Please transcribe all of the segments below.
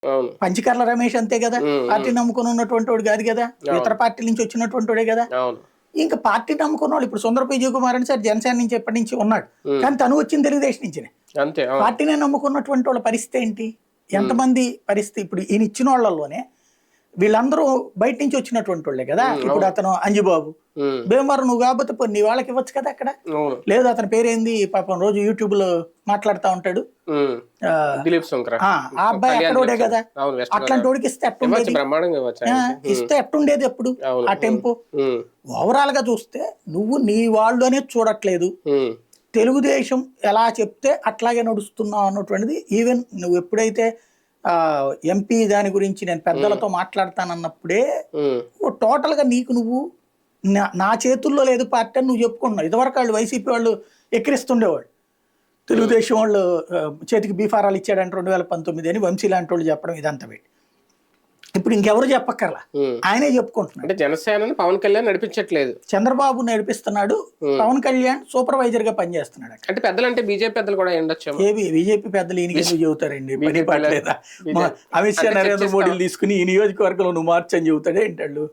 అవును. పంచకర్ల రమేష్ అంతే కదా, పార్టీ నమ్ముకుని ఉన్నటువంటి వాడు కాదు కదా, ఇతర పార్టీల నుంచి వచ్చినటువంటి వాడే కదా. అవును. ఇంకా పార్టీ నమ్ముకున్న వాళ్ళు ఇప్పుడు సుందరపు విజయ్ కుమార్ అని సార్ జనసేన నుంచి ఎప్పటి నుంచి ఉన్నాడు, కానీ తను వచ్చింది తెలుగుదేశం నుంచినే. అంతే. పార్టీనే నమ్ముకున్నటువంటి వాళ్ళ పరిస్థితి ఏంటి, ఎంతమంది పరిస్థితి. ఇప్పుడు ఈయన ఇచ్చిన వాళ్ళలోనే వీళ్ళందరూ బయట నుంచి వచ్చినటువంటి వాళ్ళే కదా. ఇప్పుడు అతను అంజిబాబు భీమవరం, నువ్వు కాకపోతే నీ వాళ్ళకి ఇవ్వచ్చు కదా అక్కడ. లేదు అతని పేరేంది పాపం రోజు యూట్యూబ్ లో మాట్లాడుతూ ఉంటాడు, ఆ అబ్బాయి అక్కడోడే కదా. అట్లాంటి వాడికి ఇస్తే ఎట్టుండేది, ఇస్తే ఎట్టుండేది ఎప్పుడు ఆ టెంపో. ఓవరాల్ గా చూస్తే నువ్వు నీ వాళ్ళు అనేది చూడట్లేదు, తెలుగుదేశం ఎలా చెప్తే అట్లాగే నడుస్తున్నావు అన్నటువంటిది. ఈవెన్ నువ్వు ఎప్పుడైతే ఎంపీ దాని గురించి నేను పెద్దలతో మాట్లాడతానన్నప్పుడే టోటల్ గా నీకు నువ్వు నా చేతుల్లో లేదు పార్టీ అని నువ్వు చెప్పుకుంటున్నావు. ఇదివరకు వాళ్ళు వైసీపీ వాళ్ళు ఎక్కిరిస్తుండేవాళ్ళు, తెలుగుదేశం వాళ్ళు చేతికి బీఫారాలు ఇచ్చాడంటే 2019 అని వంశీ లాంటి వాళ్ళు చెప్పడం ఇదంతా పెట్టి. ఇప్పుడు ఇంకెవరు చెప్పక్కర్లా, ఆయనే చెప్పుకుంటున్నాడు. అంటే జనసేన పవన్ కళ్యాణ్ నడిపించట్లేదు, చంద్రబాబు నడిపిస్తున్నాడు, పవన్ కళ్యాణ్ సూపర్వైజర్ గా పనిచేస్తున్నాడు. అంటే పెద్దలు అంటే బీజేపీ పెద్దలు కూడా ఉండొచ్చు. ఏవి బీజేపీ పెద్దలు ఈయనకి ఎందుకు చెబుతారండి, పని పడలేదా? అమిత్ షా నరేంద్ర మోడీలు తీసుకుని ఈ నియోజకవర్గంలో నువ్వు మార్చని చెబుతాడే ఏంటాళ్ళు.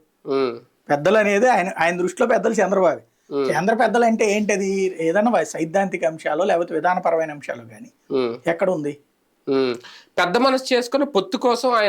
పెద్దలు అనేది ఆయన దృష్టిలో పెద్దలు చంద్రబాబు. కేంద్ర పెద్దలు అంటే ఏంటది, ఏదన్నా సైద్ధాంతిక అంశాలు లేకపోతే విధానపరమైన అంశాలు కానీ ఎక్కడ ఉంది. పెద్ద మనసు చేసుకుని పొత్తు కోసం ఆయన